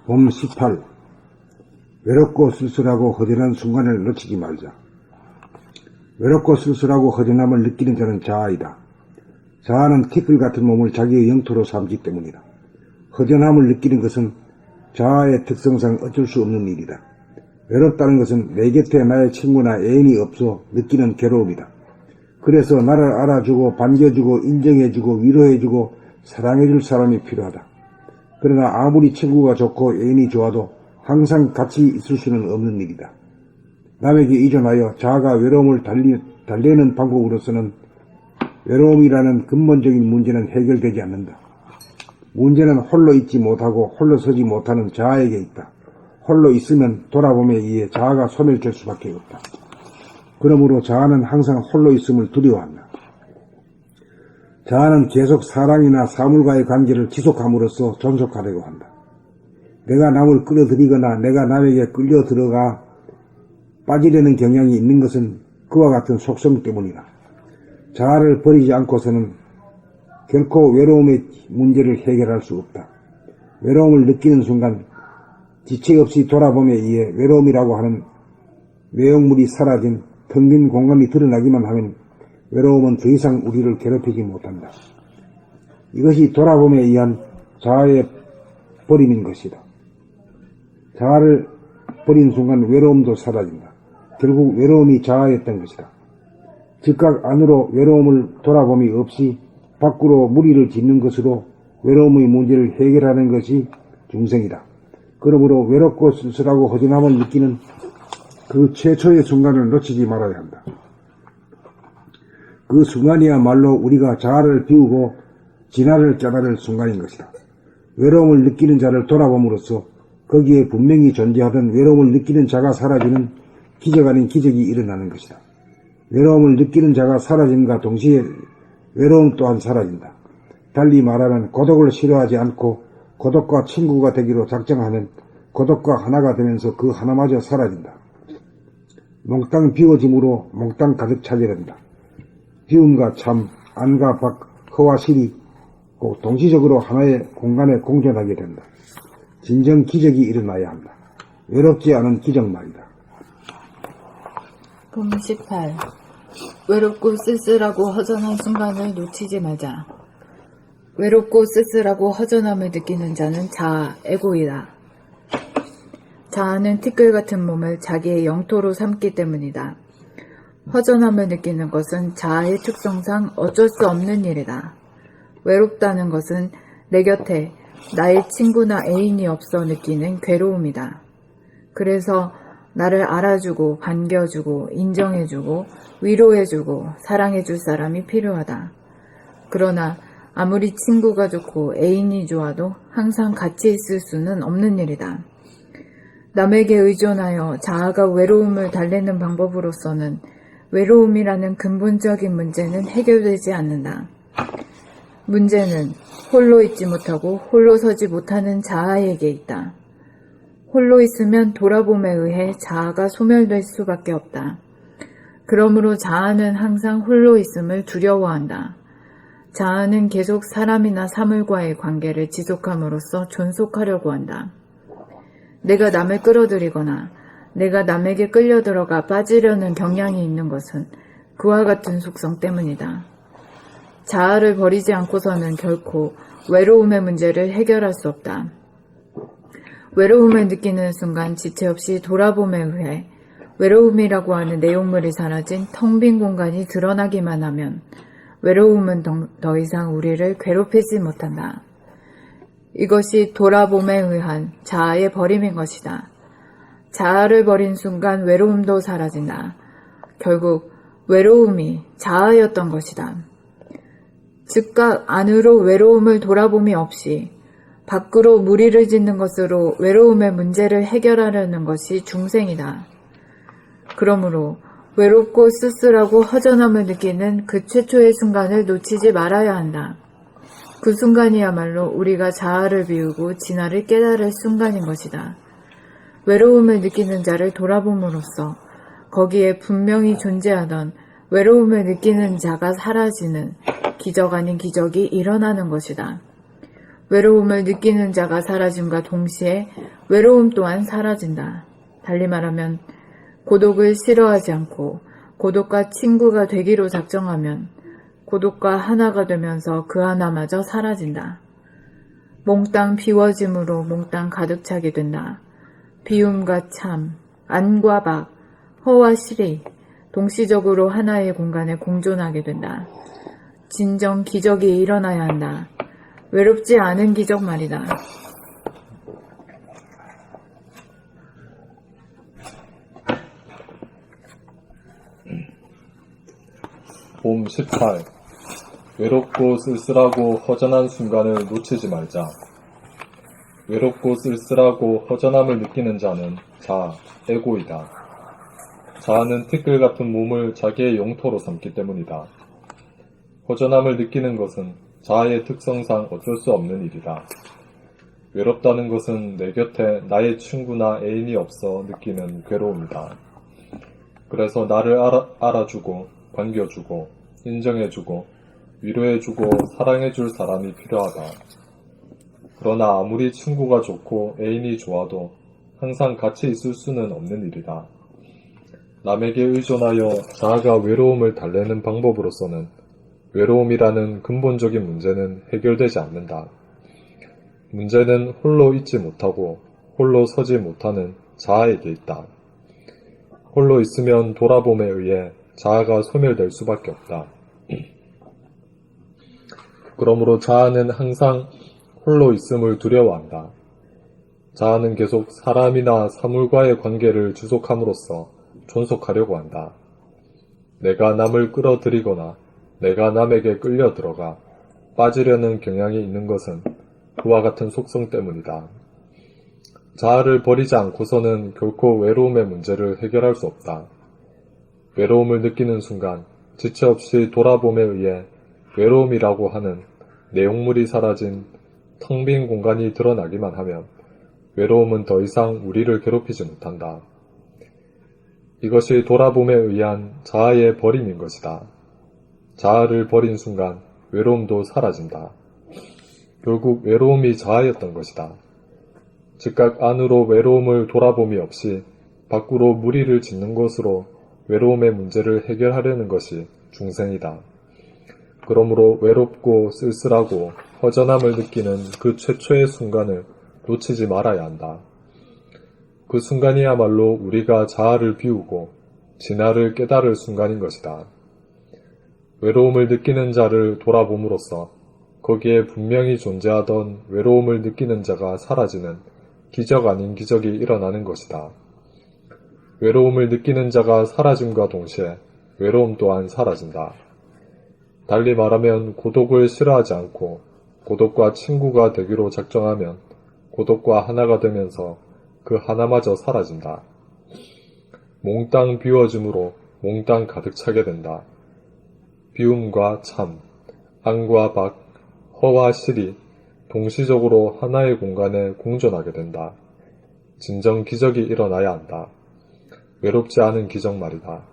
봄 18. 외롭고 쓸쓸하고 허전한 순간을 놓치지 말자. 외롭고 쓸쓸하고 허전함을 느끼는 자는 자아이다. 자아는 티끌 같은 몸을 자기의 영토로 삼기 때문이다. 허전함을 느끼는 것은 자아의 특성상 어쩔 수 없는 일이다. 외롭다는 것은 내 곁에 나의 친구나 애인이 없어 느끼는 괴로움이다. 그래서 나를 알아주고 반겨주고 인정해주고 위로해주고 사랑해줄 사람이 필요하다. 그러나 아무리 친구가 좋고 애인이 좋아도 항상 같이 있을 수는 없는 일이다. 남에게 의존하여 자아가 외로움을 달래는 방법으로서는 외로움이라는 근본적인 문제는 해결되지 않는다. 문제는 홀로 있지 못하고 홀로 서지 못하는 자아에게 있다. 홀로 있으면 돌아봄에 의해 자아가 소멸될 수밖에 없다. 그러므로 자아는 항상 홀로 있음을 두려워한다. 자아는 계속 사람이나 사물과의 관계를 지속함으로써 존속하려고 한다. 내가 남을 끌어들이거나 내가 남에게 끌려 들어가 빠지려는 경향이 있는 것은 그와 같은 속성 때문이다. 자아를 버리지 않고서는 결코 외로움의 문제를 해결할 수 없다. 외로움을 느끼는 순간 지체 없이 돌아봄에 의해 외로움이라고 하는 외형물이 사라진 텅 빈 공간이 드러나기만 하면 외로움은 더 이상 우리를 괴롭히지 못한다. 이것이 돌아봄에 의한 자아의 버림인 것이다. 자아를 버린 순간 외로움도 사라진다. 결국 외로움이 자아였던 것이다. 즉각 안으로 외로움을 돌아봄이 없이 밖으로 무리를 짓는 것으로 외로움의 문제를 해결하는 것이 중생이다. 그러므로 외롭고 쓸쓸하고 허전함을 느끼는 그 최초의 순간을 놓치지 말아야 한다. 그 순간이야말로 우리가 자아를 비우고 진화를 깨달을 순간인 것이다. 외로움을 느끼는 자를 돌아봄으로써 거기에 분명히 존재하던 외로움을 느끼는 자가 사라지는 기적 아닌 기적이 일어나는 것이다. 외로움을 느끼는 자가 사라짐과 동시에 외로움 또한 사라진다. 달리 말하면 고독을 싫어하지 않고 고독과 친구가 되기로 작정하면 고독과 하나가 되면서 그 하나마저 사라진다. 몽땅 비워짐으로 몽땅 가득 차게 된다. 비움과 참, 안과 밖, 허와 실이 꼭 동시적으로 하나의 공간에 공존하게 된다. 진정 기적이 일어나야 한다. 외롭지 않은 기적 말이다. 봄 18. 외롭고 쓸쓸하고 허전한 순간을 놓치지 말자. 외롭고 쓸쓸하고 허전함을 느끼는 자는 자아, 에고이다. 자아는 티끌 같은 몸을 자기의 영토로 삼기 때문이다. 허전함을 느끼는 것은 자아의 특성상 어쩔 수 없는 일이다. 외롭다는 것은 내 곁에 나의 친구나 애인이 없어 느끼는 괴로움이다. 그래서 나를 알아주고 반겨주고 인정해주고 위로해주고 사랑해줄 사람이 필요하다. 그러나 아무리 친구가 좋고 애인이 좋아도 항상 같이 있을 수는 없는 일이다. 남에게 의존하여 자아가 외로움을 달래는 방법으로서는 외로움이라는 근본적인 문제는 해결되지 않는다. 문제는 홀로 있지 못하고 홀로 서지 못하는 자아에게 있다. 홀로 있으면 돌아봄에 의해 자아가 소멸될 수밖에 없다. 그러므로 자아는 항상 홀로 있음을 두려워한다. 자아는 계속 사람이나 사물과의 관계를 지속함으로써 존속하려고 한다. 내가 남을 끌어들이거나 내가 남에게 끌려들어가 빠지려는 경향이 있는 것은 그와 같은 속성 때문이다. 자아를 버리지 않고서는 결코 외로움의 문제를 해결할 수 없다. 외로움을 느끼는 순간 지체 없이 돌아봄에 의해 외로움이라고 하는 내용물이 사라진 텅 빈 공간이 드러나기만 하면 외로움은 더 이상 우리를 괴롭히지 못한다. 이것이 돌아봄에 의한 자아의 버림인 것이다. 자아를 버린 순간 외로움도 사라진다. 결국 외로움이 자아였던 것이다. 즉각 안으로 외로움을 돌아봄이 없이 밖으로 무리를 짓는 것으로 외로움의 문제를 해결하려는 것이 중생이다. 그러므로 외롭고 쓸쓸하고 허전함을 느끼는 그 최초의 순간을 놓치지 말아야 한다. 그 순간이야말로 우리가 자아를 비우고 진화를 깨달을 순간인 것이다. 외로움을 느끼는 자를 돌아봄으로써 거기에 분명히 존재하던 외로움을 느끼는 자가 사라지는 기적 아닌 기적이 일어나는 것이다. 외로움을 느끼는 자가 사라짐과 동시에 외로움 또한 사라진다. 달리 말하면 고독을 싫어하지 않고 고독과 친구가 되기로 작정하면 고독과 하나가 되면서 그 하나마저 사라진다. 몽땅 비워짐으로 몽땅 가득 차게 된다. 비움과 참, 안과 박, 허와 실이 동시적으로 하나의 공간에 공존하게 된다. 진정 기적이 일어나야 한다. 외롭지 않은 기적 말이다. 봄 18. 외롭고 쓸쓸하고 허전한 순간을 놓치지 말자. 외롭고 쓸쓸하고 허전함을 느끼는 자는 자아, 에고이다. 자아는 티끌 같은 몸을 자기의 영토로 삼기 때문이다. 허전함을 느끼는 것은 자아의 특성상 어쩔 수 없는 일이다. 외롭다는 것은 내 곁에 나의 친구나 애인이 없어 느끼는 괴로움이다. 그래서 나를 알아주고, 반겨주고, 인정해주고, 위로해주고, 사랑해줄 사람이 필요하다. 그러나 아무리 친구가 좋고 애인이 좋아도 항상 같이 있을 수는 없는 일이다. 남에게 의존하여 자아가 외로움을 달래는 방법으로서는 외로움이라는 근본적인 문제는 해결되지 않는다. 문제는 홀로 있지 못하고 홀로 서지 못하는 자아에게 있다. 홀로 있으면 돌아봄에 의해 자아가 소멸될 수밖에 없다. 그러므로 자아는 항상 홀로 있음을 두려워한다. 자아는 계속 사람이나 사물과의 관계를 지속함으로써 존속하려고 한다. 내가 남을 끌어들이거나 내가 남에게 끌려 들어가 빠지려는 경향이 있는 것은 그와 같은 속성 때문이다. 자아를 버리지 않고서는 결코 외로움의 문제를 해결할 수 없다. 외로움을 느끼는 순간 지체 없이 돌아봄에 의해 외로움이라고 하는 내용물이 사라진 텅 빈 공간이 드러나기만 하면 외로움은 더 이상 우리를 괴롭히지 못한다. 이것이 돌아봄에 의한 자아의 버림인 것이다. 자아를 버린 순간 외로움도 사라진다. 결국 외로움이 자아였던 것이다. 즉각 안으로 외로움을 돌아봄이 없이 밖으로 무리를 짓는 것으로 외로움의 문제를 해결하려는 것이 중생이다. 그러므로 외롭고 쓸쓸하고 허전함을 느끼는 그 최초의 순간을 놓치지 말아야 한다. 그 순간이야말로 우리가 자아를 비우고 진화를 깨달을 순간인 것이다. 외로움을 느끼는 자를 돌아봄으로써 거기에 분명히 존재하던 외로움을 느끼는 자가 사라지는 기적 아닌 기적이 일어나는 것이다. 외로움을 느끼는 자가 사라짐과 동시에 외로움 또한 사라진다. 달리 말하면 고독을 싫어하지 않고 고독과 친구가 되기로 작정하면 고독과 하나가 되면서 그 하나마저 사라진다. 몽땅 비워짐으로 몽땅 가득 차게 된다. 비움과 참, 안과 박, 허와 실이 동시적으로 하나의 공간에 공존하게 된다. 진정 기적이 일어나야 한다. 외롭지 않은 기적 말이다.